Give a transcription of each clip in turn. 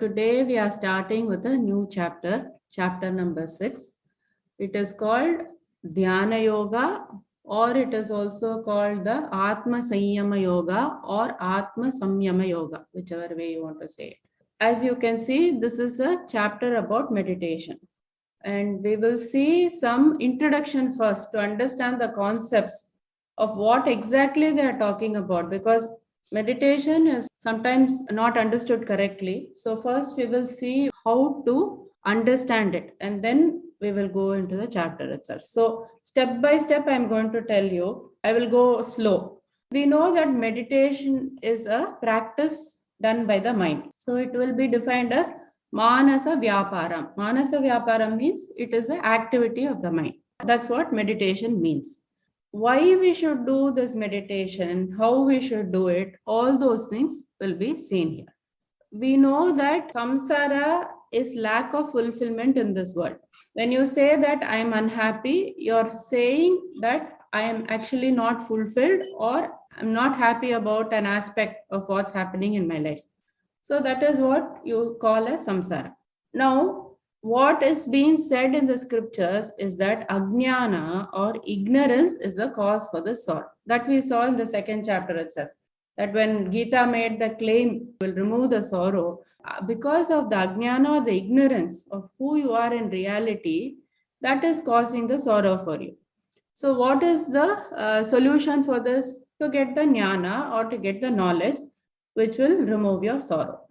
today we are starting with a new chapter, chapter number 6. It is called Dhyana Yoga, or it is also called the Atma Samyama Yoga or Atma Samyama Yoga, whichever way you want to say it. As you can see, this is a chapter about meditation. And we will see some introduction first to understand the concepts of what exactly they are talking about, because meditation is sometimes not understood correctly. So first we will see how to understand it, and then we will go into the chapter itself. So step by step, I'm going to tell you. I will go slow. We know that meditation is a practice done by the mind. So it will be defined as Manasa Vyaparam. Manasa Vyaparam means it is an activity of the mind. That's what meditation means. Why we should do this meditation, how we should do it, all those things will be seen here. We know that samsara is lack of fulfillment in this world. When you say that I am unhappy, you're saying that I am actually not fulfilled, or I'm not happy about an aspect of what's happening in my life. So that is what you call as samsara. Now, what is being said in the scriptures is that ajnana or ignorance is the cause for the sorrow. That we saw in the second chapter itself. That when Gita made the claim will remove the sorrow, because of the ajnana or the ignorance of who you are in reality, that is causing the sorrow for you. So what is the solution for this? To get the jnana or to get the knowledge which will remove your sorrow.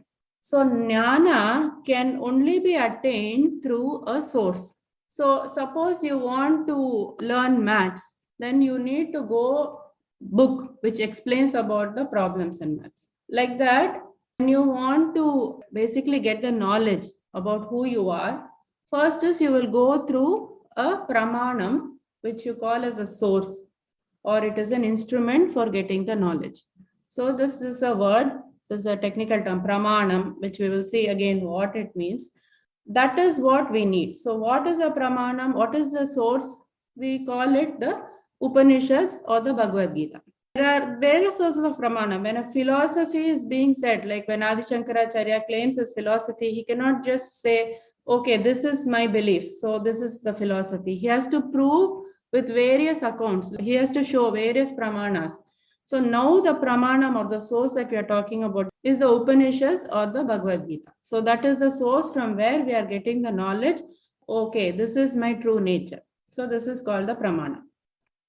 So jnana can only be attained through a source. So suppose you want to learn maths, then you need to go book which explains about the problems in maths. Like that, when you want to basically get the knowledge about who you are, first is you will go through a pramanam, which you call as a source, or it is an instrument for getting the knowledge. So this is a word. This is a technical term, pramanam, which we will see again what it means. That is what we need. So what is a pramanam? What is the source? We call it the Upanishads or the Bhagavad Gita. There are various sources of pramanam. When a philosophy is being said, like when Adi Shankaracharya claims his philosophy, he cannot just say, okay, this is my belief, so this is the philosophy. He has to prove with various accounts. He has to show various pramanas. So now the pramanam or the source that we are talking about is the Upanishads or the Bhagavad Gita. So that is the source from where we are getting the knowledge. Okay, this is my true nature. So this is called the pramana.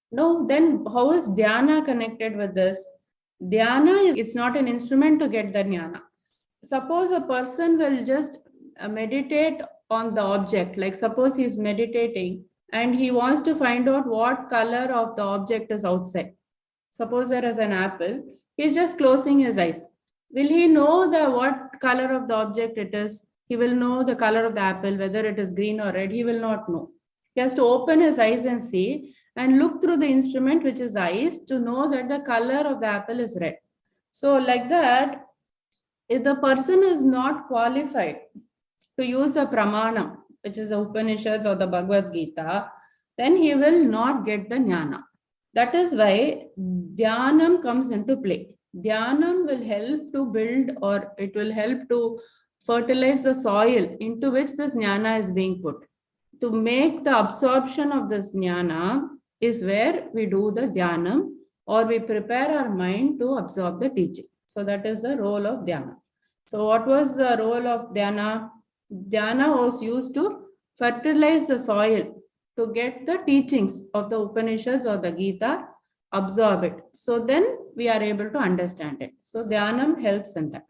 Now then, how is dhyana connected with this? Dhyana it's not an instrument to get the jnana. Suppose a person will just meditate on the object. Like suppose he is meditating and he wants to find out what color of the object is outside. Suppose there is an apple, he's just closing his eyes. Will he know what color of the object it is? He will know the color of the apple, whether it is green or red, he will not know. He has to open his eyes and see and look through the instrument, which is eyes, to know that the color of the apple is red. So like that, if the person is not qualified to use the pramanam, which is the Upanishads or the Bhagavad Gita, then he will not get the jnana. That is why dhyanam comes into play. Dhyanam will help to build, or it will help to fertilize the soil into which this jnana is being put. To make the absorption of this jnana is where we do the dhyanam, or we prepare our mind to absorb the teaching. So that is the role of dhyana. So what was the role of dhyana? Dhyana was used to fertilize the soil, to get the teachings of the Upanishads or the Gita, absorb it. So then we are able to understand it. So dhyanam helps in that.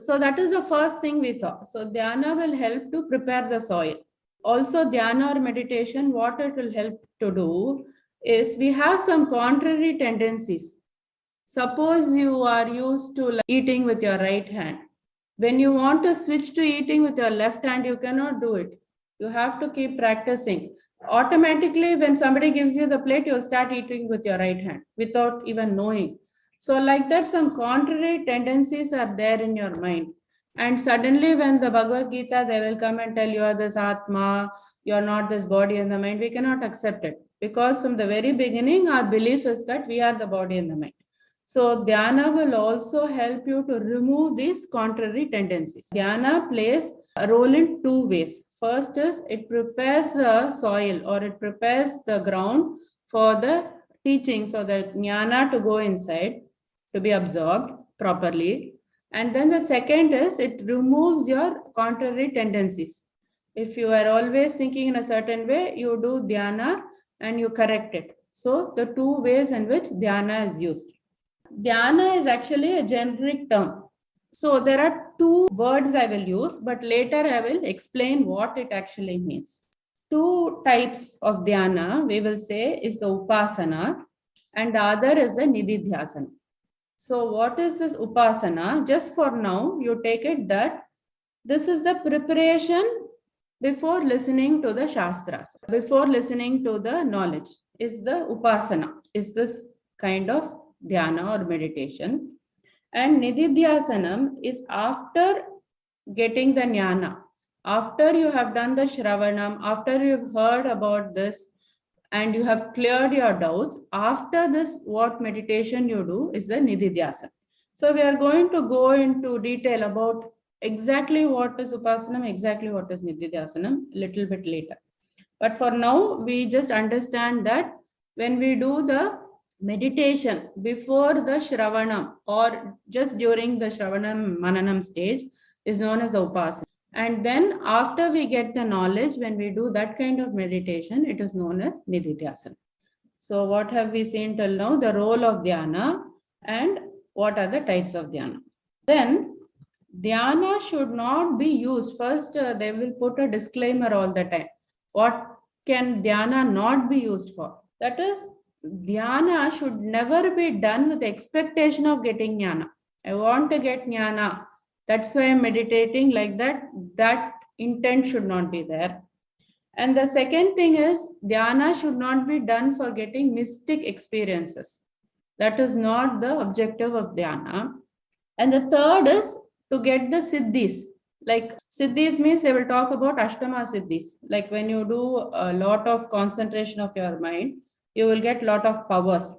So that is the first thing we saw. So dhyana will help to prepare the soil. Also dhyana or meditation, what it will help to do is we have some contrary tendencies. Suppose you are used to eating with your right hand. When you want to switch to eating with your left hand, you cannot do it. You have to keep practicing. Automatically, when somebody gives you the plate, you'll start eating with your right hand without even knowing. So like that, some contrary tendencies are there in your mind. And suddenly when the Bhagavad Gita, they will come and tell you are this Atma, you are not this body and the mind. We cannot accept it, because from the very beginning, our belief is that we are the body and the mind. So dhyana will also help you to remove these contrary tendencies. Dhyana plays a role in two ways. First is it prepares the soil, or it prepares the ground for the teachings or the jnana to go inside, to be absorbed properly. And then the second is it removes your contrary tendencies. If you are always thinking in a certain way, you do dhyana and you correct it. So the two ways in which dhyana is used. Dhyana is actually a generic term. So there are two words I will use, but later I will explain what it actually means. Two types of dhyana we will say is the upasana, and the other is the nididhyasana. So what is this upasana? Just for now, you take it that this is the preparation before listening to the shastras, before listening to the knowledge, is the upasana, is this kind of dhyana or meditation. And nididhyasanam is after getting the jnana, after you have done the shravanam, after you've heard about this and you have cleared your doubts, after this what meditation you do is the nididhyasana. So we are going to go into detail about exactly what is upasanam, exactly what is nididhyasanam a little bit later. But for now, we just understand that when we do the meditation before the shravanam or just during the shravanam mananam stage is known as the upasana. And then after we get the knowledge, when we do that kind of meditation, it is known as nididhyasana. So what have we seen till now? The role of dhyana and what are the types of dhyana. Then dhyana should not be used. First, they will put a disclaimer all the time. What can dhyana not be used for? That is, dhyana should never be done with the expectation of getting jnana. I want to get jnana. That's why I'm meditating like that. That intent should not be there. And the second thing is, dhyana should not be done for getting mystic experiences. That is not the objective of dhyana. And the third is to get the siddhis. Like siddhis means they will talk about ashtama siddhis. Like when you do a lot of concentration of your mind, you will get a lot of powers.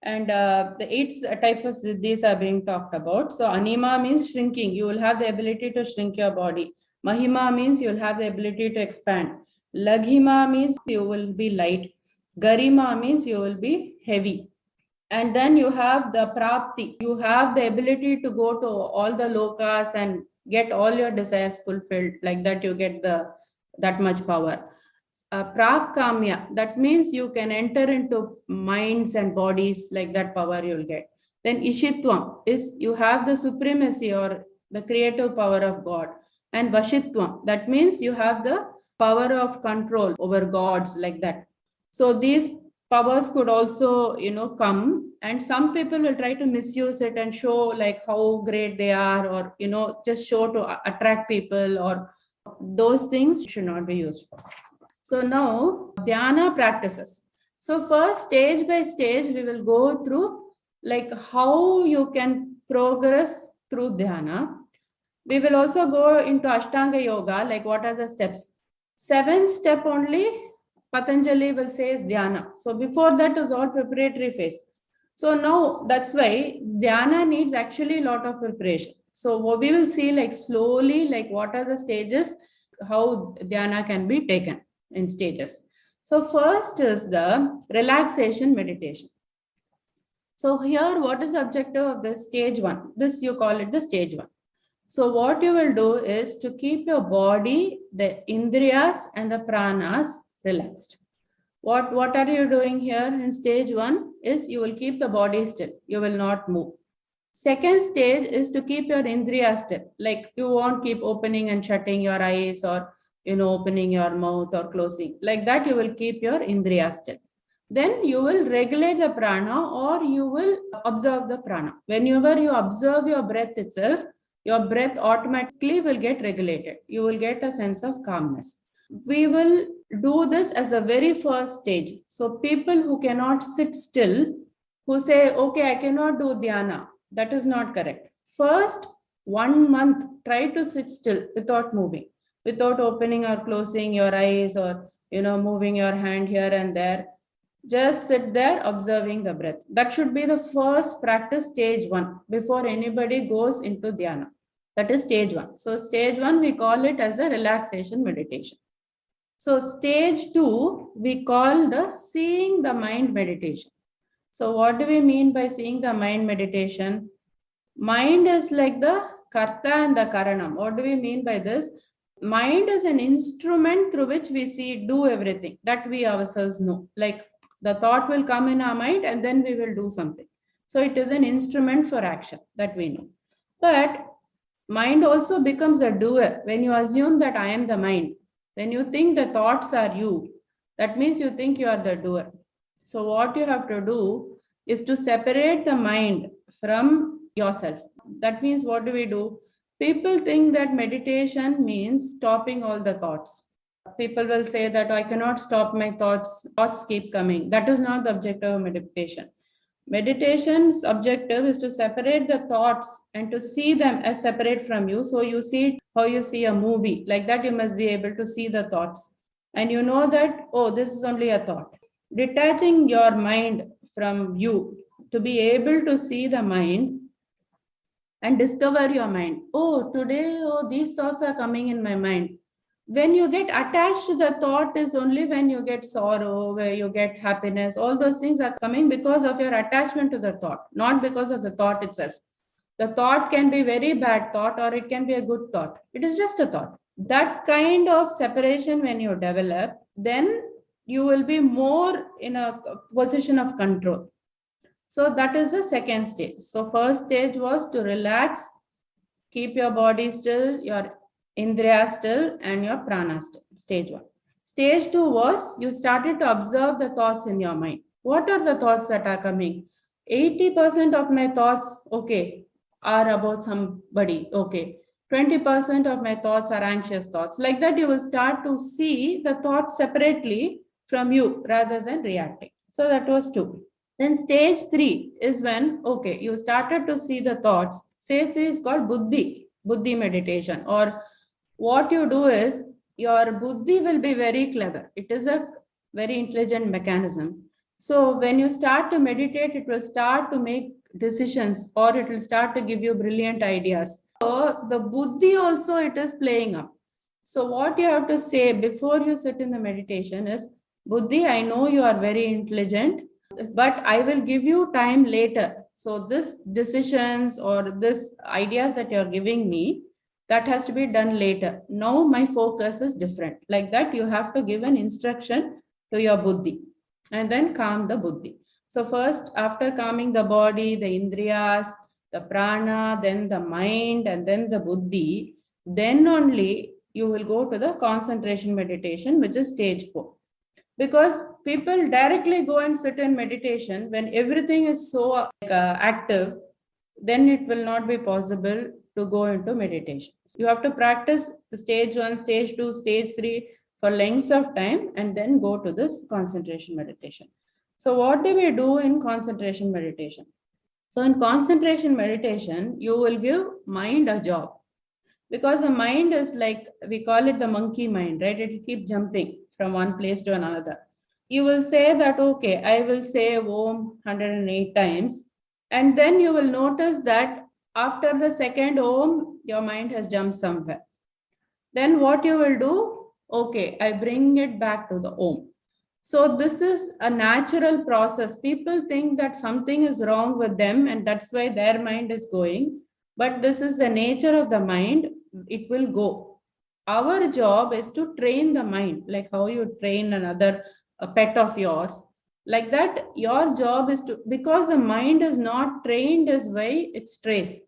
And the 8 types of siddhis are being talked about. So anima means shrinking. You will have the ability to shrink your body. Mahima means you will have the ability to expand. Laghima means you will be light. Garima means you will be heavy. And then you have the prapti. You have the ability to go to all the lokas and get all your desires fulfilled. Like that, you get that much power. Prakamya, that means you can enter into minds and bodies, like that power you'll get. Then Ishitvam is you have the supremacy or the creative power of God. And Vashitvam, that means you have the power of control over gods, like that. So these powers could also, come, and some people will try to misuse it and show like how great they are, or, just show to attract people, or those things should not be used for. So now dhyana practices. So first, stage by stage, we will go through like how you can progress through dhyana. We will also go into Ashtanga Yoga, like what are the steps. 7th step only, Patanjali will say is dhyana. So before that is all preparatory phase. So now that's why dhyana needs actually a lot of preparation. So what we will see like slowly, like what are the stages, how dhyana can be taken in stages. So first is the relaxation meditation. So here, what is the objective of the stage 1? This you call it the stage 1. So what you will do is to keep your body, the indriyas and the pranas relaxed. What are you doing here in stage 1 is you will keep the body still. You will not move. Second stage is to keep your indriyas still. Like you won't keep opening and shutting your eyes, or opening your mouth or closing. Like that, you will keep your indriyas still. Then you will regulate the prana, or you will observe the prana. Whenever you observe your breath itself, your breath automatically will get regulated. You will get a sense of calmness. We will do this as the very first stage. So people who cannot sit still, who say, okay, I cannot do dhyana, that is not correct. First 1 month, try to sit still without moving, without opening or closing your eyes, or moving your hand here and there. Just sit there observing the breath. That should be the first practice, stage 1, before anybody goes into dhyana. That is stage 1. So stage 1, we call it as a relaxation meditation. So stage 2, we call the seeing the mind meditation. So what do we mean by seeing the mind meditation? Mind is like the karta and the karanam. What do we mean by this? Mind is an instrument through which we do everything that we ourselves know. Like the thought will come in our mind and then we will do something. So it is an instrument for action that we know. But mind also becomes a doer when you assume that I am the mind. When you think the thoughts are you, that means you think you are the doer. So what you have to do is to separate the mind from yourself. That means what do we do? People think that meditation means stopping all the thoughts. People will say that I cannot stop my thoughts. Thoughts keep coming. That is not the objective of meditation. Meditation's objective is to separate the thoughts and to see them as separate from you. So you see how you see a movie. Like that, you must be able to see the thoughts. And you know that, oh, this is only a thought. Detaching your mind from you, to be able to see the mind and discover your mind. Oh, today, these thoughts are coming in my mind. When you get attached to the thought is only when you get sorrow, where you get happiness. All those things are coming because of your attachment to the thought, not because of the thought itself. The thought can be very bad thought or it can be a good thought. It is just a thought. That kind of separation when you develop, then you will be more in a position of control. So that is the second stage. So first stage was to relax, keep your body still, your indriya still, and your prana still. Stage 1. Stage 2 was you started to observe the thoughts in your mind. What are the thoughts that are coming? 80% of my thoughts, okay, are about somebody, okay. 20% of my thoughts are anxious thoughts. Like that, you will start to see the thoughts separately from you rather than reacting. So that was 2. Then stage 3 is when, okay, you started to see the thoughts. Stage 3 is called buddhi meditation. Or what you do is, your buddhi will be very clever. It is a very intelligent mechanism. So when you start to meditate, it will start to make decisions or it will start to give you brilliant ideas. So the buddhi also it is playing up. So what you have to say before you sit in the meditation is, buddhi, I know you are very intelligent, but I will give you time later. So this decisions or this ideas that you're giving me, that has to be done later. Now my focus is different. Like that, you have to give an instruction to your buddhi and then calm the buddhi. So first, after calming the body, the indriyas, the prana, then the mind, and then the buddhi, then only you will go to the concentration meditation, which is stage 4. Because people directly go and sit in meditation when everything is so active, then it will not be possible to go into meditation. You have to practice the stage 1, stage 2, stage 3 for lengths of time and then go to this concentration meditation. So what do we do in concentration meditation? So in concentration meditation, you will give mind a job. Because the mind is like, we call it the monkey mind, right? It will keep jumping from one place to another. You will say that, okay, I will say Om 108 times. And then you will notice that after the second Om, your mind has jumped somewhere. Then what you will do? Okay, I bring it back to the Om. So this is a natural process. People think that something is wrong with them and that's why their mind is going. But this is the nature of the mind. It will go. Our job is to train the mind, like how you train a pet of yours. Like that, your job is to, because the mind is not trained as why it strays.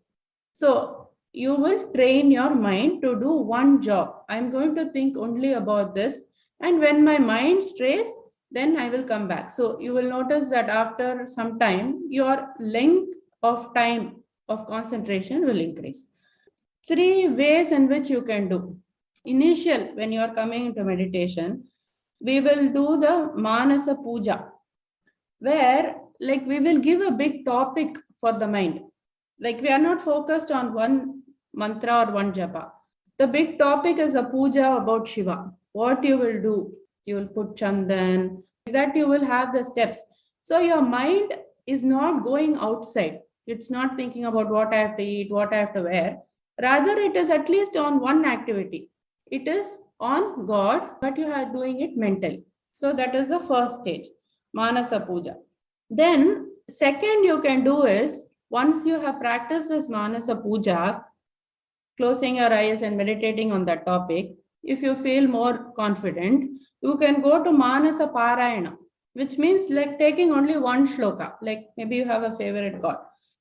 So you will train your mind to do one job. I'm going to think only about this. And when my mind strays, then I will come back. So you will notice that after some time, your length of time of concentration will increase. 3 ways in which you can do. Initial, when you are coming into meditation, we will do the Manasa Puja, where like we will give a big topic for the mind. Like we are not focused on one mantra or one japa. The big topic is a puja about Shiva. What you will do? You will put chandan, that you will have the steps. So your mind is not going outside. It's not thinking about what I have to eat, what I have to wear. Rather, it is at least on one activity. It is on God, but you are doing it mentally. So that is the first stage, Manasa Puja. Then second you can do is, once you have practiced this Manasa Puja, closing your eyes and meditating on that topic, if you feel more confident, you can go to Manasa Parayana, which means like taking only one shloka. Like maybe you have a favorite god.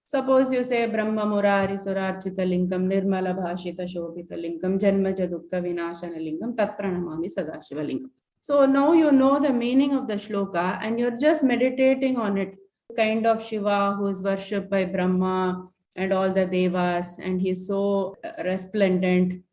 Suppose you say Brahma Murari Surarchita Lingam Nirmala Bhashita Shobhita Lingam Janmaja Dukkha Vinashana Lingam Tat Pranamami Sadashiva Lingam. So now you know the meaning of the shloka and you're just meditating on it. Kind of Shiva who is worshipped by Brahma and all the devas, and he's so resplendent,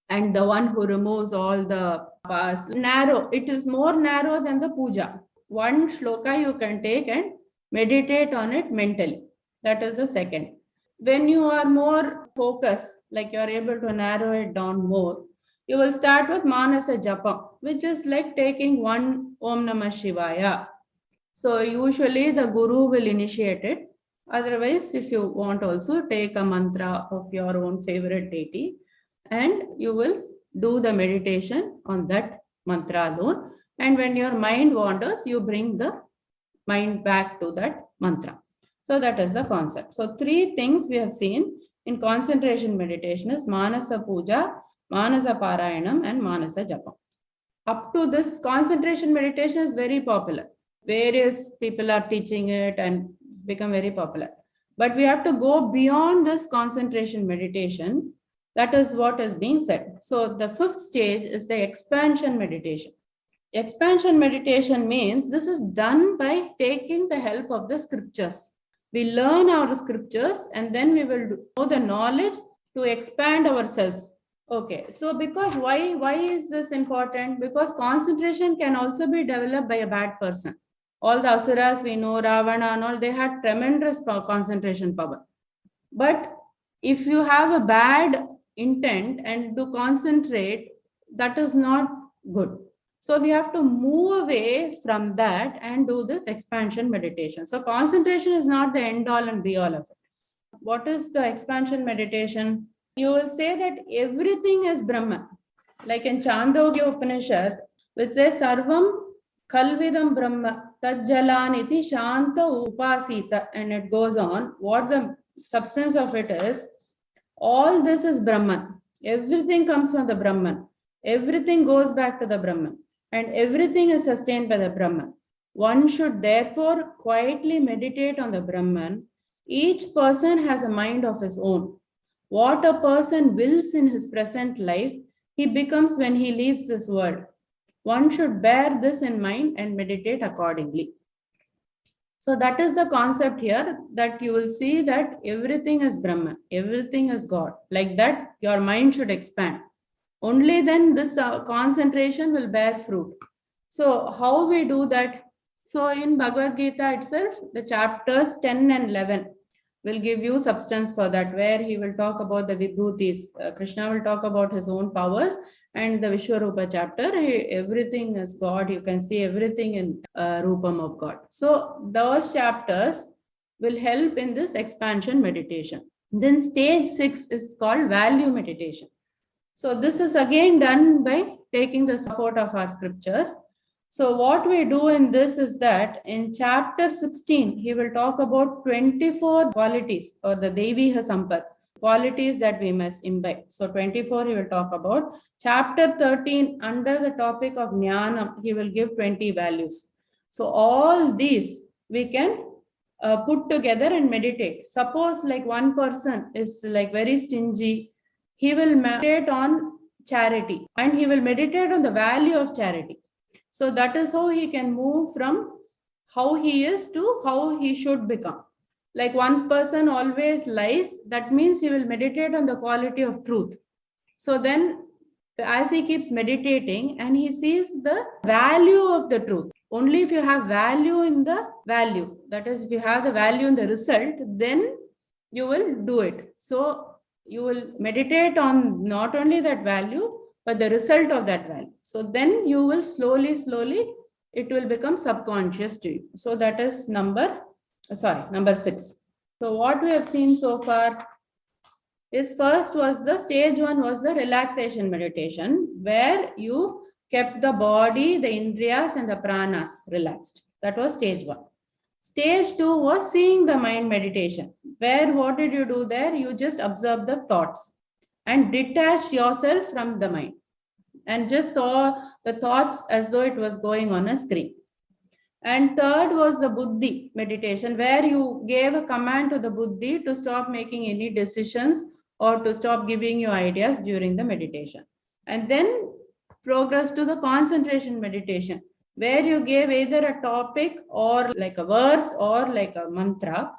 and the one who removes all the past. Narrow, it is more narrow than the puja. One shloka you can take and meditate on it mentally. That is the second. When you are more focused, like you are able to narrow it down more, you will start with Manasa Japa, which is like taking one Om Namah Shivaya. So usually the guru will initiate it. Otherwise, if you want also, take a mantra of your own favorite deity and you will do the meditation on that mantra alone. And when your mind wanders, you bring the mind back to that mantra. So that is the concept. So three things we have seen in concentration meditation is Manasa Puja, Manasa Parayanam and Manasa Japa. Up to this, concentration meditation is very popular. Various people are teaching it and it's become very popular. But we have to go beyond this concentration meditation. That is what is being said. So the fifth stage is the expansion meditation. Expansion meditation means this is done by taking the help of the scriptures. We learn our scriptures and then we will know the knowledge to expand ourselves. Okay, so because why is this important? Because concentration can also be developed by a bad person. All the asuras we know, Ravana and all, they had tremendous concentration power. But if you have a bad intent and to concentrate, that is not good. So we have to move away from that and do this expansion meditation. So concentration is not the end all and be all of it. What is the expansion meditation? You will say that everything is Brahman. Like in Chandogya Upanishad, which says Sarvam Khalvidam Brahma Tajjalaniti Shanta Upasita, and it goes on. What the substance of it is, all this is Brahman. Everything comes from the Brahman. Everything goes back to the Brahman. And everything is sustained by the Brahman. One should therefore quietly meditate on the Brahman. Each person has a mind of his own. What a person wills in his present life, he becomes when he leaves this world. One should bear this in mind and meditate accordingly. So that is the concept here, that you will see that everything is Brahman, everything is God. Like that, your mind should expand. Only then this concentration will bear fruit. So how we do that? So in Bhagavad Gita itself, the chapters 10 and 11 will give you substance for that, where he will talk about the Vibhutis. Krishna will talk about his own powers, and the Vishwarupa chapter, everything is God. You can see everything in Rupam of God. So those chapters will help in this expansion meditation. Then stage 6 is called value meditation. So this is again done by taking the support of our scriptures. So what we do in this is that in chapter 16, he will talk about 24 qualities, or the Deviha Sampat, qualities that we must imbibe. So 24 he will talk about. Chapter 13, under the topic of Jnanam, he will give 20 values. So all these we can put together and meditate. Suppose like one person is like very stingy, he will meditate on charity and he will meditate on the value of charity. So that is how he can move from how he is to how he should become. Like one person always lies, that means he will meditate on the quality of truth. So then as he keeps meditating and he sees the value of the truth. Only if you have value in the value, that is if you have the value in the result, then you will do it. So you will meditate on not only that value, but the result of that value. So then you will slowly it will become subconscious to you. So that is number 6. So what we have seen so far is first was the stage 1 was the relaxation meditation, where you kept the body, the indriyas and the pranas relaxed. That was stage 1. Stage 2 was seeing the mind meditation, where what did you do there? You just observe the thoughts and detach yourself from the mind and just saw the thoughts as though it was going on a screen. And third was the buddhi meditation, where you gave a command to the buddhi to stop making any decisions or to stop giving you ideas during the meditation. And then progress to the concentration meditation, where you gave either a topic or like a verse or like a mantra.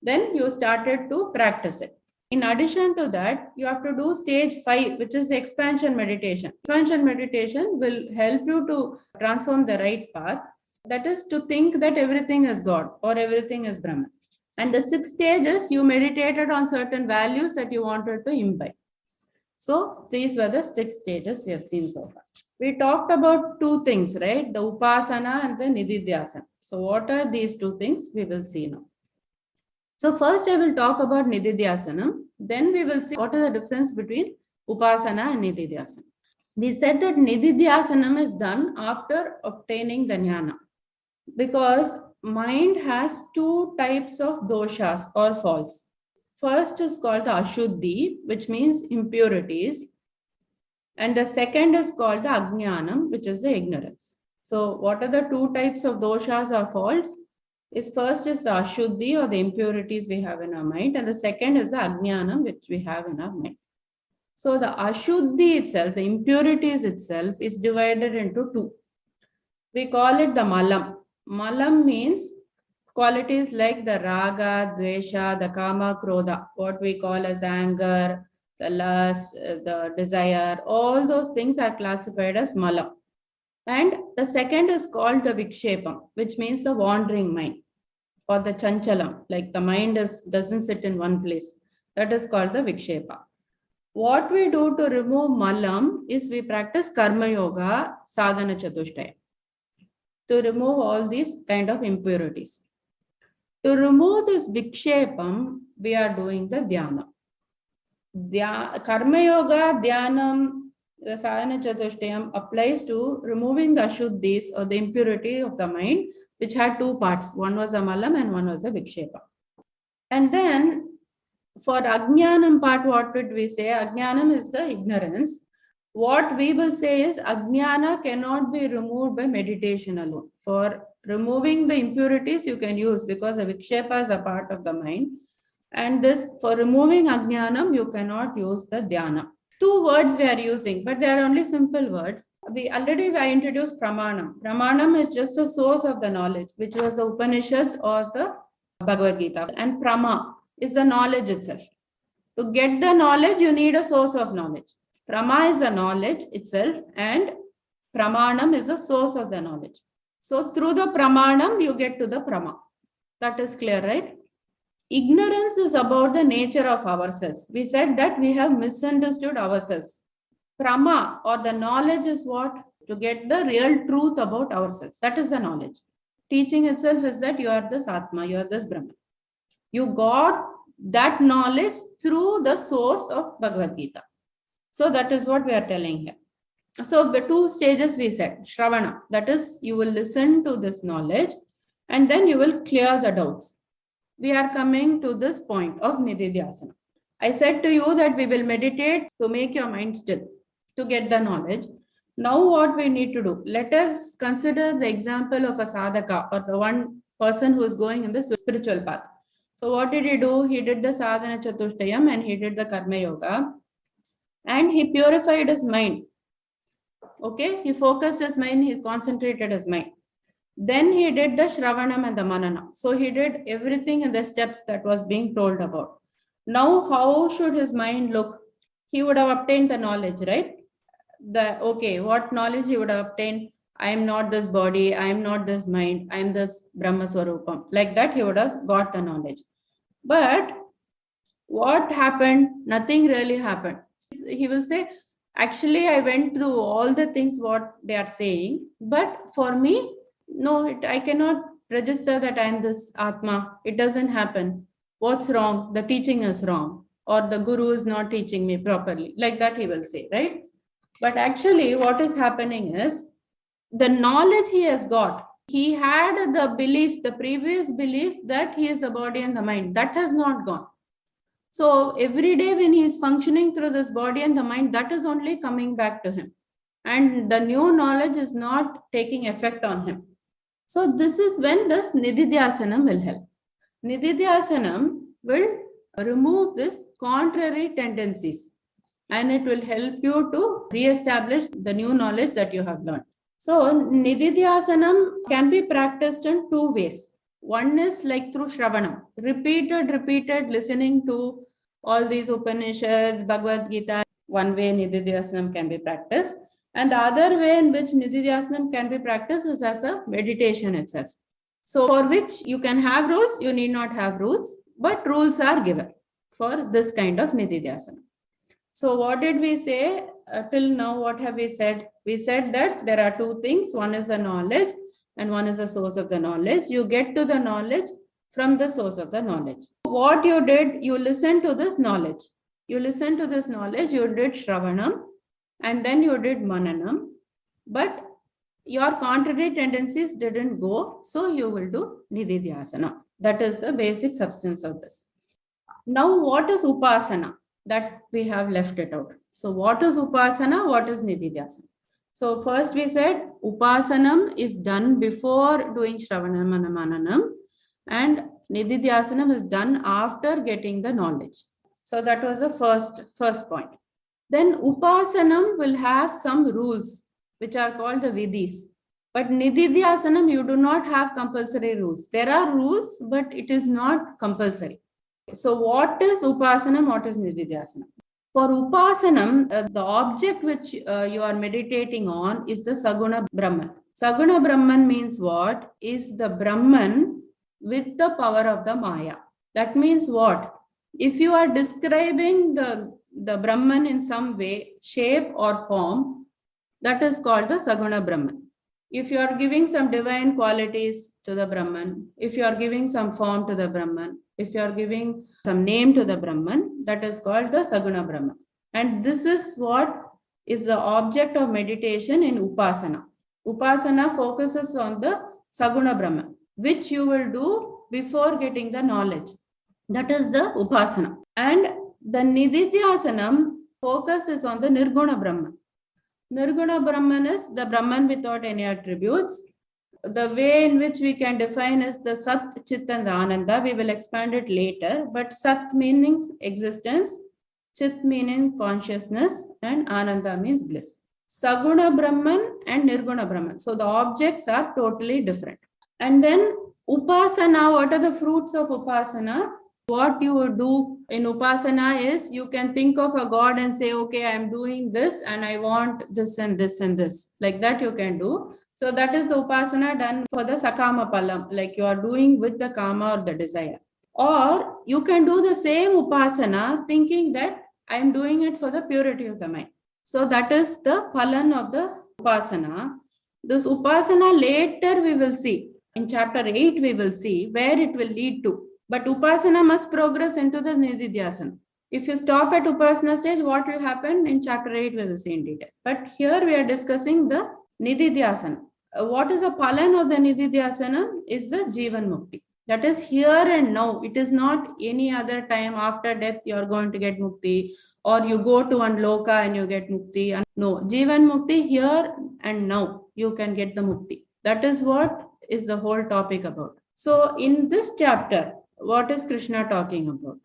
Then you started to practice it. In addition to that, you have to do stage 5, which is the expansion meditation. Expansion meditation will help you to transform the right path. That is to think that everything is God or everything is Brahman. And the 6 stages, you meditated on certain values that you wanted to imbibe. So these were the 6 stages we have seen so far. We talked about 2 things, right? The upasana and the nididhyasana. So what are these 2 things? We will see now. So first I will talk about nididhyasana. Then we will see what is the difference between upasana and nididhyasana. We said that nididhyasana is done after obtaining the jnana, because mind has 2 types of doshas or faults. First is called the ashuddhi, which means impurities. And the second is called the ajnanam, which is the ignorance. So what are the 2 types of doshas or faults? First is the ashuddhi or the impurities we have in our mind. And the second is the ajnanam, which we have in our mind. So the ashuddhi itself, the impurities itself, is divided into 2. We call it the malam. Malam means qualities like the raga, dvesha, the kama, krodha, what we call as anger, the lust, the desire, all those things are classified as malam. And the second is called the vikshepam, which means the wandering mind, or the chanchalam, like the mind doesn't sit in one place. That is called the vikshepa. What we do to remove malam is we practice karma yoga, sadhana chatushtaya, to remove all these kind of impurities. To remove this vikshepam, we are doing the dhyana. Karma yoga, dhyanam, the sadhana chatushtayam applies to removing the ashuddhis or the impurity of the mind, which had 2 parts. One was the malam and one was the vikshepa. And then for ajnanam part, what did we say? Ajnanam is the ignorance. What we will say is ajnana cannot be removed by meditation alone. For removing the impurities, you can use, because the vikshepa is a part of the mind. And this, for removing ajnanam, you cannot use the dhyana. 2 words we are using, but they are only simple words. I introduced pramanam. Pramanam is just the source of the knowledge, which was the Upanishads or the Bhagavad Gita. And prama is the knowledge itself. To get the knowledge, you need a source of knowledge. Prama is the knowledge itself, and pramanam is the source of the knowledge. So through the pramanam, you get to the prama. That is clear, right? Ignorance is about the nature of ourselves. We said that we have misunderstood ourselves. Prama or the knowledge is what? To get the real truth about ourselves. That is the knowledge. Teaching itself is that you are this Atma, you are this Brahman. You got that knowledge through the source of Bhagavad Gita. So that is what we are telling here. So the 2 stages we said, Shravana, that is you will listen to this knowledge and then you will clear the doubts. We are coming to this point of nididhyasana. I said to you that we will meditate to make your mind still, to get the knowledge. Now what we need to do? Let us consider the example of a sadhaka, or the one person who is going in the spiritual path. So what did he do? He did the sadhana chatushtayam and he did the karma yoga. And he purified his mind. Okay, he focused his mind, he concentrated his mind. Then he did the Shravanam and the Manana. So he did everything in the steps that was being told about. Now, how should his mind look? He would have obtained the knowledge, right? What knowledge he would have obtained? I am not this body, I am not this mind, I am this Brahma Swarupam. Like that, he would have got the knowledge. But what happened? Nothing really happened. He will say, actually, I went through all the things what they are saying, but for me, No, I cannot register that I am this Atma. It doesn't happen. What's wrong? The teaching is wrong, or the guru is not teaching me properly. Like that he will say, right? But actually, what is happening is the knowledge he has got. He had the belief, the previous belief that he is the body and the mind. That has not gone. So every day when he is functioning through this body and the mind, that is only coming back to him. And the new knowledge is not taking effect on him. So this is when this Nididhyasanam will help. Nididhyasanam will remove this contrary tendencies and it will help you to re-establish the new knowledge that you have learned. So Nididhyasanam can be practiced in two ways. One is like through Shravanam, repeated listening to all these Upanishads, Bhagavad Gita. One way Nididhyasanam can be practiced. And the other way in which Nididhyasanam can be practiced is as a meditation itself. So for which you can have rules, you need not have rules, but rules are given for this kind of Nididhyasanam. So what did we say till now? What have we said? We said that there are two things. One is the knowledge and one is the source of the knowledge. You get to the knowledge from the source of the knowledge. What you did, you listened to this knowledge. You listened to this knowledge, you did Shravanam and then you did Mananam. But your contrary tendencies didn't go. So you will do Nididhyasana. That is the basic substance of this. Now what is Upasana? That we have left it out. So what is Upasana? What is Nididhyasana? So first we said Upasanam is done before doing Shravanam and Mananam, and Nididhyasanam is done after getting the knowledge. So that was the first point. Then Upasanam will have some rules which are called the Vidhis. But Nididhyasanam, you do not have compulsory rules. There are rules, but it is not compulsory. So what is Upasanam? What is Nididhyasanam? For Upasanam, the object which you are meditating on is the Saguna Brahman. Saguna Brahman means what? Is the Brahman with the power of the Maya. That means what? If you are describing the Brahman in some way, shape or form, that is called the Saguna Brahman. If you are giving some divine qualities to the Brahman, if you are giving some form to the Brahman, if you are giving some name to the Brahman, that is called the Saguna Brahman. And this is what is the object of meditation in Upasana. Upasana focuses on the Saguna Brahman, which you will do before getting the knowledge. That is the Upasana. And the Nididhyasanam focus is on the Nirguna Brahman. Nirguna Brahman is the Brahman without any attributes. The way in which we can define is the Sat, Chit and the Ananda. We will expand it later. But Sat means existence, Chit meaning consciousness, and Ananda means bliss. Saguna Brahman and Nirguna Brahman. So the objects are totally different. And then Upasana, what are the fruits of Upasana? What you would do in Upasana is you can think of a god and say, okay, I'm doing this and I want this and this and this. Like that you can do. So that is the Upasana done for the Sakama Palam, like you are doing with the Kama or the desire. Or you can do the same Upasana thinking that I'm doing it for the purity of the mind. So that is the Palan of the Upasana. This Upasana later we will see. In chapter 8 we will see where it will lead to. But Upasana must progress into the Nididhyasana. If you stop at Upasana stage, what will happen? In chapter 8 we will see in detail. But here we are discussing the Nididhyasana. What is the Palan of the Nididhyasana? Is the Jivan Mukti. That is here and now. It is not any other time after death you are going to get Mukti, or you go to one Loka and you get Mukti. No, Jivan Mukti here and now you can get the Mukti. That is what is the whole topic about. So in this chapter, what is Krishna talking about?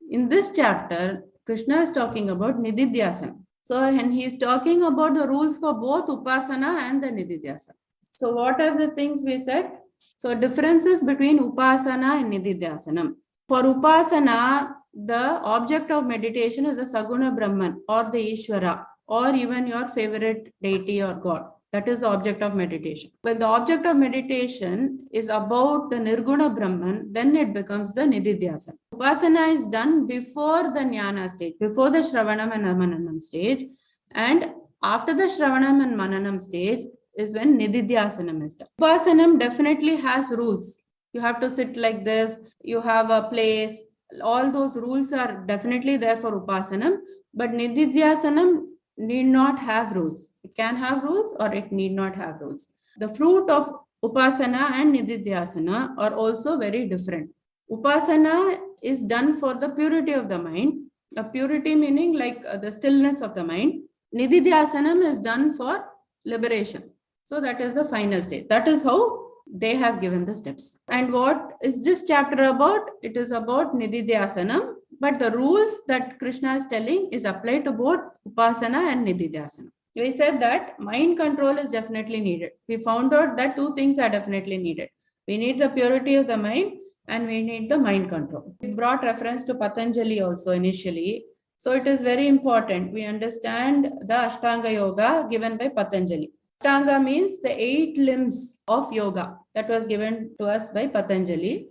In this chapter, Krishna is talking about Nididhyasana. So, and he is talking about the rules for both Upasana and the Nididhyasana. So, what are the things we said? So, differences between Upasana and Nididhyasanam. For Upasana, the object of meditation is the Saguna Brahman or the Ishvara or even your favorite deity or God. That is the object of meditation. When the object of meditation is about the Nirguna Brahman, then it becomes the Nididhyasana. Upasana is done before the Jnana stage, before the Shravanam and Mananam stage. And after the Shravanam and Mananam stage, is when Nididhyasanam is done. Upasanam definitely has rules. You have to sit like this, you have a place, all those rules are definitely there for Upasanam, but Nididhyasanam need not have rules. It can have rules or it need not have rules. The fruit of Upasana and Nididhyasana are also very different. Upasana is done for the purity of the mind. A purity meaning like the stillness of the mind. Nididhyasanam is done for liberation. So that is the final stage. That is how they have given the steps. And what is this chapter about? It is about Nididhyasanam, but the rules that Krishna is telling is applied to both Upasana and Nididhyasana. We said that mind control is definitely needed. We found out that two things are definitely needed. We need the purity of the mind and we need the mind control. It brought reference to Patanjali also initially. So it is very important. We understand the Ashtanga Yoga given by Patanjali. Ashtanga means the 8 limbs of yoga that was given to us by Patanjali.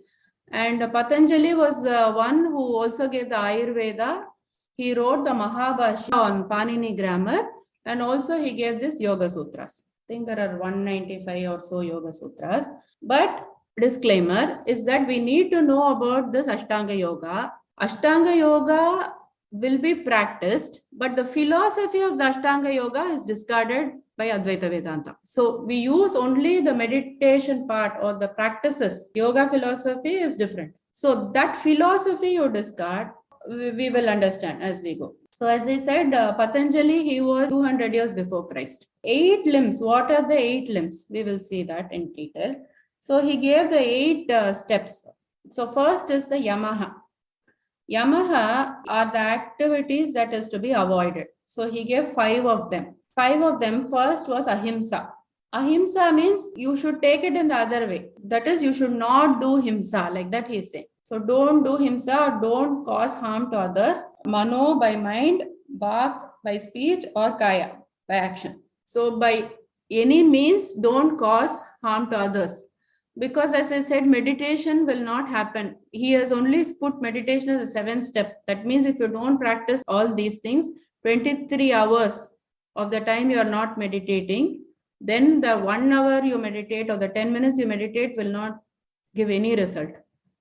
And Patanjali was the one who also gave the Ayurveda. He wrote the Mahabharata on Panini grammar, and also he gave this Yoga Sutras. I think there are 195 or so Yoga Sutras. But disclaimer is that we need to know about this Ashtanga Yoga. Ashtanga Yoga will be practiced, but the philosophy of the Ashtanga Yoga is discarded by Advaita Vedanta. So we use only the meditation part or the practices. Yoga philosophy is different. So that philosophy you discard, we will understand as we go. So as I said, Patanjali, he was 200 years before Christ. 8 limbs. What are the 8 limbs? We will see that in detail. So he gave the 8 steps. So first is the Yamaha. Yamaha are the activities that is to be avoided. So he gave 5 of them. 5 of them, first was ahimsa. Ahimsa means you should take it in the other way. That is, you should not do himsa, like that he is saying. So don't do himsa, don't cause harm to others. Mano by mind, bhak by speech, or kaya by action. So by any means, don't cause harm to others. Because as I said, meditation will not happen. He has only put meditation as a 7th step. That means if you don't practice all these things, 23 hours of the time you are not meditating, then the 1 hour you meditate or the 10 minutes you meditate will not give any result.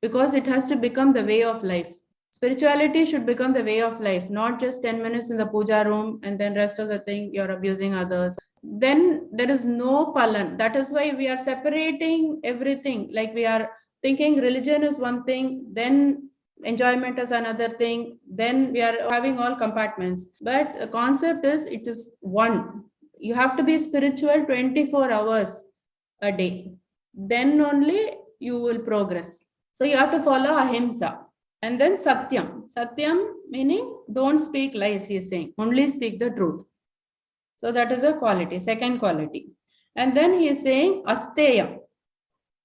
Because it has to become the way of life. Spirituality should become the way of life, not just 10 minutes in the puja room and then rest of the thing you're abusing others. Then there is no palan. That is why we are separating everything. Like we are thinking religion is one thing, then enjoyment is another thing, then we are having all compartments. But the concept is it is one. You have to be spiritual 24 hours a day. Then only you will progress. So you have to follow ahimsa. And then satyam. Satyam meaning don't speak lies, he is saying. Only speak the truth. So that is a quality, second quality. And then he is saying asteyam.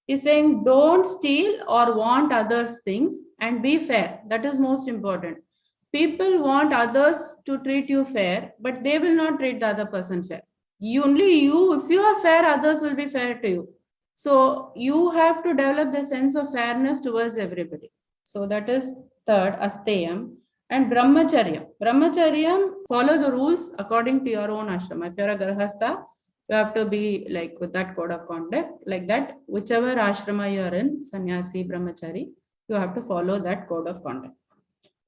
He is saying don't steal or want others' things and be fair. That is most important. People want others to treat you fair, but they will not treat the other person fair. If you are fair, others will be fair to you. So you have to develop the sense of fairness towards everybody. So that is third, asteyam. And brahmacharya. Brahmacharya, follow the rules according to your own ashrama. If you're a grahastha, you have to be like with that code of conduct, like that. Whichever ashrama you are in, sannyasi, brahmachari, you have to follow that code of conduct.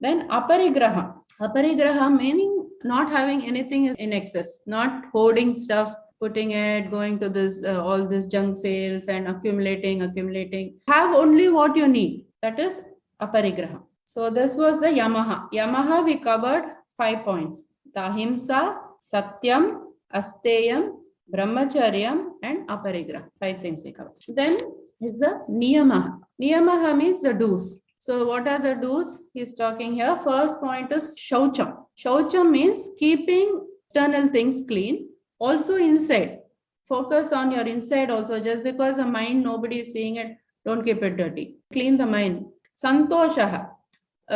Then aparigraha. Aparigraha meaning not having anything in excess, not hoarding stuff, putting it, going to this all this junk sales and accumulating. Have only what you need. That is aparigraha. So this was the Yamaha. Yamaha we covered 5 points. The ahimsa, satyam, asteyam, brahmacharyam, and aparigraha. 5 things we covered. Then is the niyamaha. Niyamaha means the do's. So what are the do's? He's talking here. First point is shaucham. Shaucham means keeping external things clean. Also inside. Focus on your inside also. Just because the mind, nobody is seeing it, don't keep it dirty. Clean the mind. Santoshaha.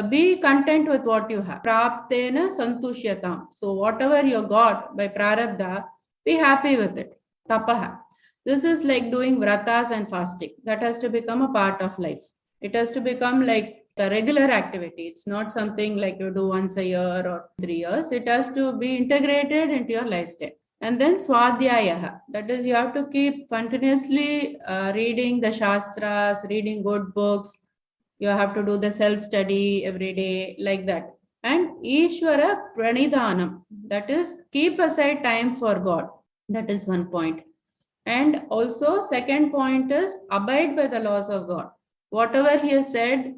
Be content with what you have. Praptena santushyatam. So whatever you got by prarabdha, be happy with it. Tapaha. This is like doing vratas and fasting. That has to become a part of life. It has to become like a regular activity. It's not something like you do once a year or 3 years. It has to be integrated into your lifestyle. And then Swadhyaya, that is, you have to keep continuously reading the Shastras, reading good books. You have to do the self-study every day, like that. And Ishvara Pranidhanam, that is, keep aside time for God. That is one point. And also, second point is abide by the laws of God. Whatever he has said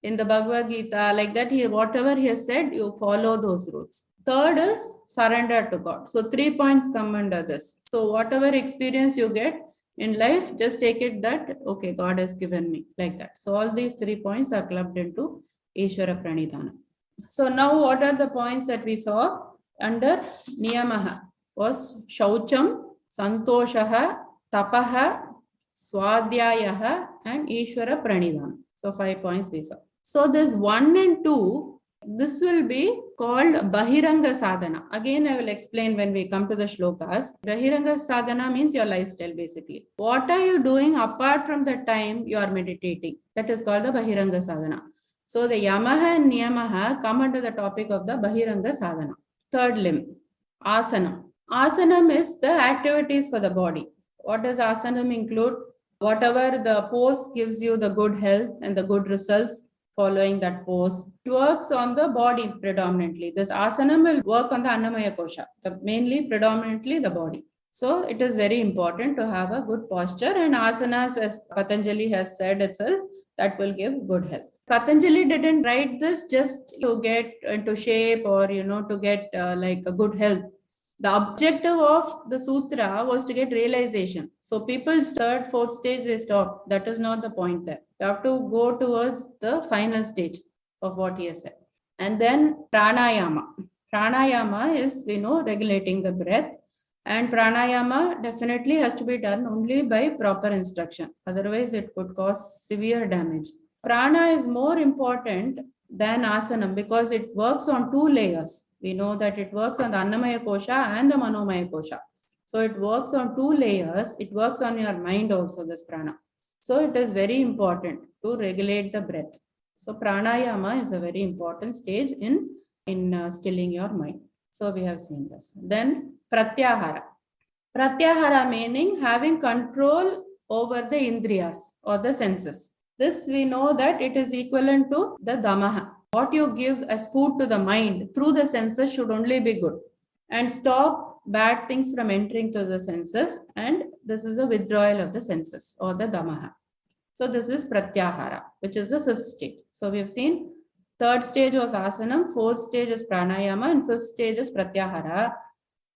in the Bhagavad Gita, like that, whatever he has said, you follow those rules. Third is surrender to God. So 3 points come under this. So whatever experience you get in life, just take it that, okay, God has given me, like that. So all these 3 points are clubbed into Ishvara Pranidhana. So now what are the points that we saw under Niyamaha? Was Shaucham, Santoshaha, Tapaha, Swadhyayaha, and Ishvara Pranidhana. So 5 points we saw. So this 1 and 2, this will be called Bahiranga Sadhana. Again, I will explain when we come to the shlokas. Bahiranga Sadhana means your lifestyle, basically. What are you doing apart from the time you are meditating? That is called the Bahiranga Sadhana. So the Yamaha and Niyamaha come under the topic of the Bahiranga Sadhana. Third limb, Asanam. Asanam is the activities for the body. What does Asanam include? Whatever the pose gives you the good health and the good results following that pose. It works on the body predominantly. This Asanam will work on the Annamaya Kosha, mainly predominantly the body. So it is very important to have a good posture, and asanas, as Patanjali has said itself, that will give good health. Patanjali didn't write this just to get into shape or, to get like a good health. The objective of the sutra was to get realization. So people start 4th stage, they stop. That is not the point there. You have to go towards the final stage of what he has said. And then pranayama. Pranayama is, regulating the breath. And pranayama definitely has to be done only by proper instruction. Otherwise, it could cause severe damage. Prana is more important than asanam because it works on 2 layers. We know that it works on the Annamaya Kosha and the Manomaya Kosha. So it works on 2 layers. It works on your mind also, this prana. So it is very important to regulate the breath. So pranayama is a very important stage in stilling your mind. So we have seen this. Then pratyahara. Pratyahara meaning having control over the indriyas or the senses. This we know that it is equivalent to the damaha. What you give as food to the mind through the senses should only be good, and stop bad things from entering to the senses, and this is a withdrawal of the senses or the damaha. So this is pratyahara, which is the 5th stage. So we have seen 3rd stage was asanam, 4th stage is pranayama, and 5th stage is pratyahara.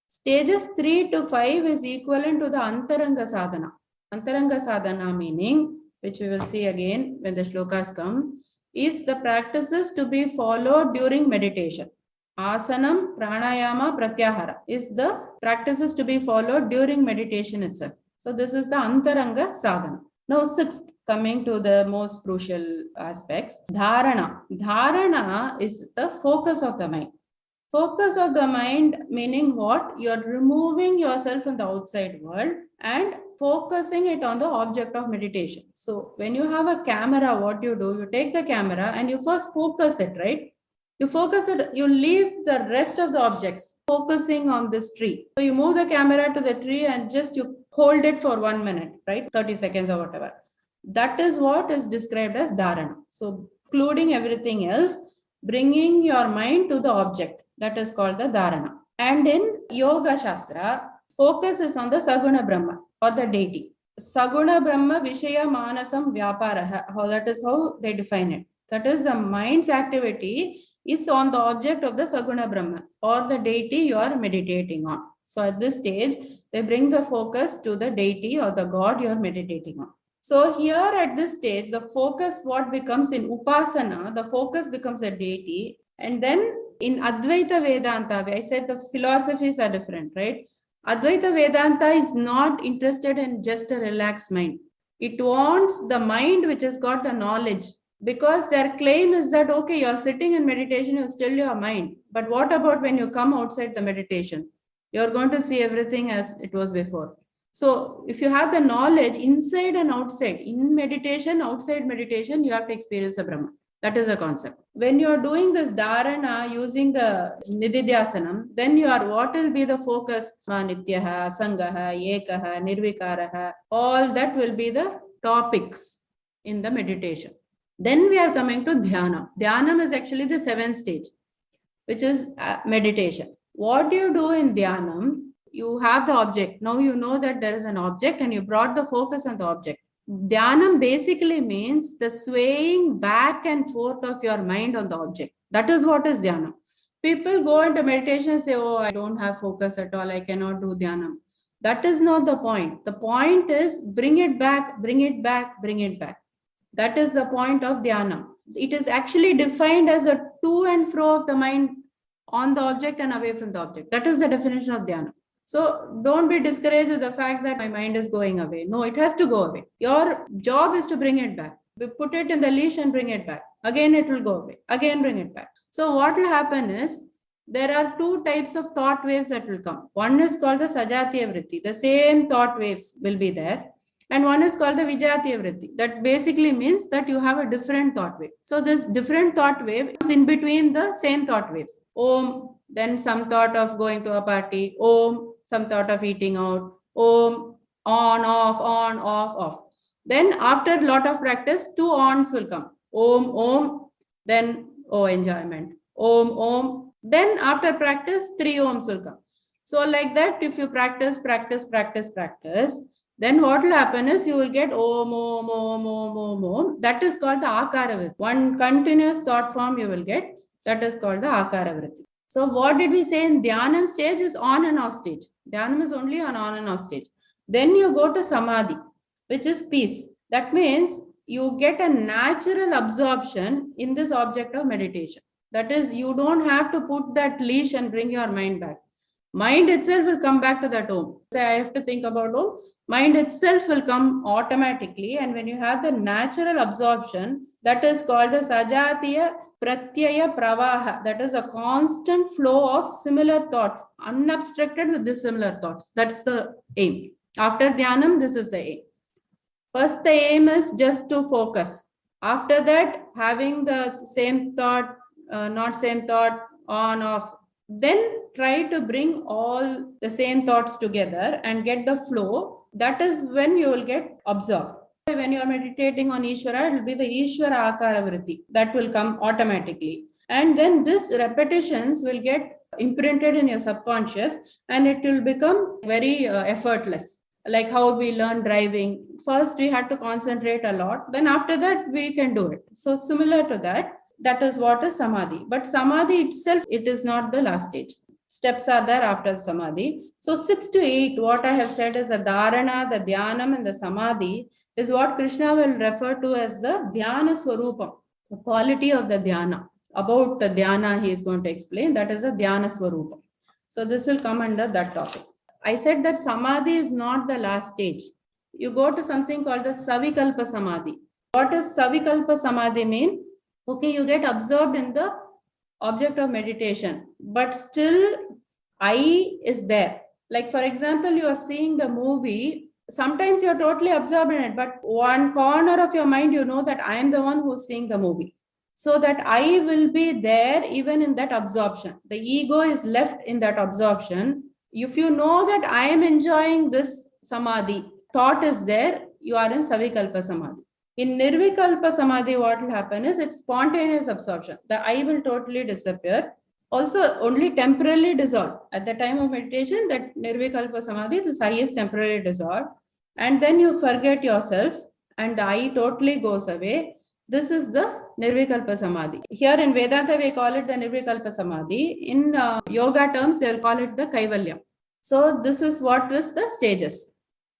Stages 3 to 5 is equivalent to the antaranga sadhana. Antaranga sadhana meaning, which we will see again when the shlokas come, is the practices to be followed during meditation. Asanam, pranayama, pratyahara is the practices to be followed during meditation itself. So this is the antaranga sadhana. Now 6th, coming to the most crucial aspects, dharana. Dharana is the focus of the mind. Focus of the mind meaning what? You are removing yourself from the outside world and focusing it on the object of meditation. So when you have a camera, what you do, you take the camera and you first focus it, right? You focus it, you leave the rest of the objects focusing on this tree. So you move the camera to the tree and just you hold it for 1 minute, right? 30 seconds or whatever. That is what is described as dharana. So including everything else, bringing your mind to the object. That is called the dharana. And in Yoga Shastra, focus is on the Saguna Brahma or the deity. Saguna Brahma Vishaya Manasam Vyaparaha. That is how they define it. That is, the mind's activity is on the object of the Saguna Brahma or the deity you are meditating on. So at this stage, they bring the focus to the deity or the God you are meditating on. So here at this stage, the focus, what becomes in Upasana, the focus becomes a deity. And then in Advaita Vedanta, I said the philosophies are different, right? Advaita Vedanta is not interested in just a relaxed mind. It wants the mind which has got the knowledge, because their claim is that, okay, you're sitting in meditation, you still your mind. But what about when you come outside the meditation? You're going to see everything as it was before. So if you have the knowledge inside and outside, in meditation, outside meditation, you have to experience the Brahma. That is the concept. When you are doing this dharana using the nididhyasanam, then what will be the focus? Nityaha, asangaha, ekaha, nirvikaraha, all that will be the topics in the meditation. Then we are coming to dhyana. Dhyanam is actually the 7th stage, which is meditation. What do you do in dhyanam? You have the object. Now you know that there is an object and you brought the focus on the object. Dhyanam basically means the swaying back and forth of your mind on the object. That is what is dhyana. People go into meditation and say, oh, I don't have focus at all. I cannot do dhyana. That is not the point. The point is bring it back, bring it back, bring it back. That is the point of dhyana. It is actually defined as a to and fro of the mind on the object and away from the object. That is the definition of dhyana. So don't be discouraged with the fact that my mind is going away. No, it has to go away. Your job is to bring it back. Put it in the leash and bring it back. Again, it will go away. Again, bring it back. So what will happen is, there are 2 types of thought waves that will come. One is called the sajatiya vritti. The same thought waves will be there. And one is called the vijatiya vritti. That basically means that you have a different thought wave. So this different thought wave is in between the same thought waves. Om, then some thought of going to a party. Om, some thought of eating out. Om, on, off. Then after a lot of practice, 2 ons will come. Om, then enjoyment. Om. Then after practice, 3 ohms will come. So like that, if you practice, then what will happen is you will get om. That is called the akara vritti. One continuous thought form you will get. That is called the akara vritti. So what did we say in dhyanam stage is on and off stage. Dhyanam is only on and off stage. Then you go to samadhi, which is peace. That means you get a natural absorption in this object of meditation. That is, you don't have to put that leash and bring your mind back. Mind itself will come back to that om. Say I have to think about om. Mind itself will come automatically. And when you have the natural absorption, that is called the sajatiya pratyaya pravaha. That is a constant flow of similar thoughts, unobstructed with dissimilar thoughts. That's the aim. After dhyanam, this is the aim. First, the aim is just to focus. After that, having the same thought, not same thought, on, off. Then try to bring all the same thoughts together and get the flow. That is when you will get absorbed. When you are meditating on Ishvara, it will be the Ishvara akara vritti. That will come automatically. And then this repetitions will get imprinted in your subconscious and it will become very effortless. Like how we learn driving. First, we had to concentrate a lot. Then after that, we can do it. So similar to that. That is what is samadhi. But samadhi itself, it is not the last stage. Steps are there after samadhi. So 6 to 8, what I have said is the dharana, the dhyanam and the samadhi is what Krishna will refer to as the dhyana swarupam, the quality of the dhyana. About the dhyana he is going to explain, that is a dhyana swarupam. So this will come under that topic. I said that samadhi is not the last stage. You go to something called the savikalpa samadhi. What does savikalpa samadhi mean? Okay, you get absorbed in the object of meditation, but still I is there. Like for example, you are seeing the movie. Sometimes you are totally absorbed in it, but one corner of your mind, you know that I am the one who is seeing the movie. So that I will be there even in that absorption. The ego is left in that absorption. If you know that I am enjoying this samadhi, thought is there, you are in savikalpa samadhi. In nirvikalpa samadhi, what will happen is it's spontaneous absorption. The I will totally disappear. Also, only temporarily dissolve. At the time of meditation, that nirvikalpa samadhi, this I is temporarily dissolved. And then you forget yourself and the I totally goes away. This is the nirvikalpa samadhi. Here in Vedanta, we call it the nirvikalpa samadhi. In yoga terms, they will call it the kaivalya. So this is what is the stages.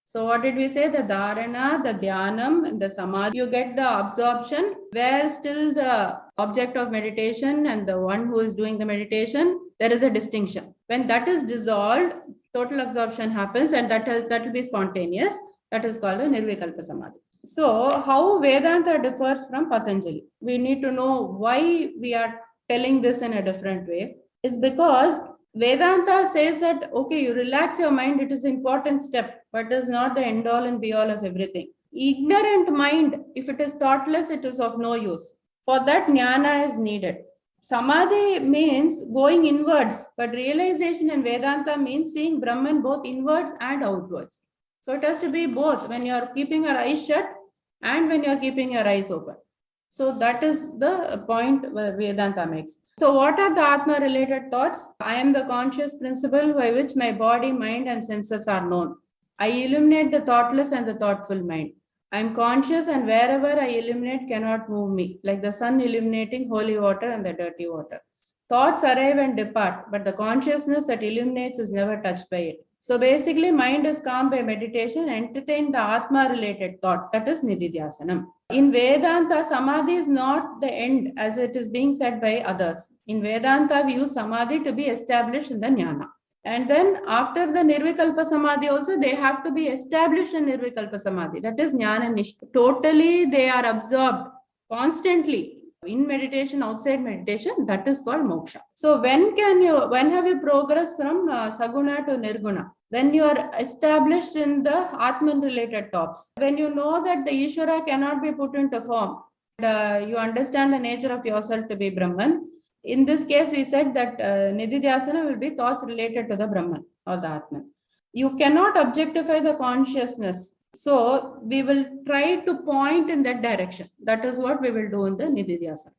So what did we say? The dharana, the dhyanam, and the samadhi. You get the absorption where still the object of meditation and the one who is doing the meditation, there is a distinction. When that is dissolved, total absorption happens and that will be spontaneous. That is called the nirvikalpa samadhi. So how Vedanta differs from Patanjali? We need to know why we are telling this in a different way. Is because Vedanta says that, okay, you relax your mind, it is an important step, but it is not the end all and be all of everything. Ignorant mind, if it is thoughtless, it is of no use. For that, jnana is needed. Samadhi means going inwards, but realization in Vedanta means seeing Brahman both inwards and outwards. So it has to be both when you are keeping your eyes shut and when you are keeping your eyes open. So that is the point where Vedanta makes. So what are the Atma related thoughts? I am the conscious principle by which my body, mind and senses are known. I illuminate the thoughtless and the thoughtful mind. I am conscious and wherever I illuminate cannot move me, like the sun illuminating holy water and the dirty water. Thoughts arrive and depart, but the consciousness that illuminates is never touched by it. So basically, mind is calm by meditation, entertain the Atma related thought, that is Nididhyasanam. In Vedanta, Samadhi is not the end as it is being said by others. In Vedanta, we use Samadhi to be established in the Jnana. And then after the Nirvikalpa Samadhi also, they have to be established in Nirvikalpa Samadhi. That is Jnana Nishta. Totally, they are absorbed constantly. In meditation, outside meditation, that is called moksha. So when have you progressed from saguna to nirguna? When you are established in the Atman related tops. When you know that the Ishvara cannot be put into form, you understand the nature of yourself to be Brahman. In this case, we said that Nididhyasana will be thoughts related to the Brahman or the Atman. You cannot objectify the consciousness. So we will try to point in that direction. That is what we will do in the Nididhyasana.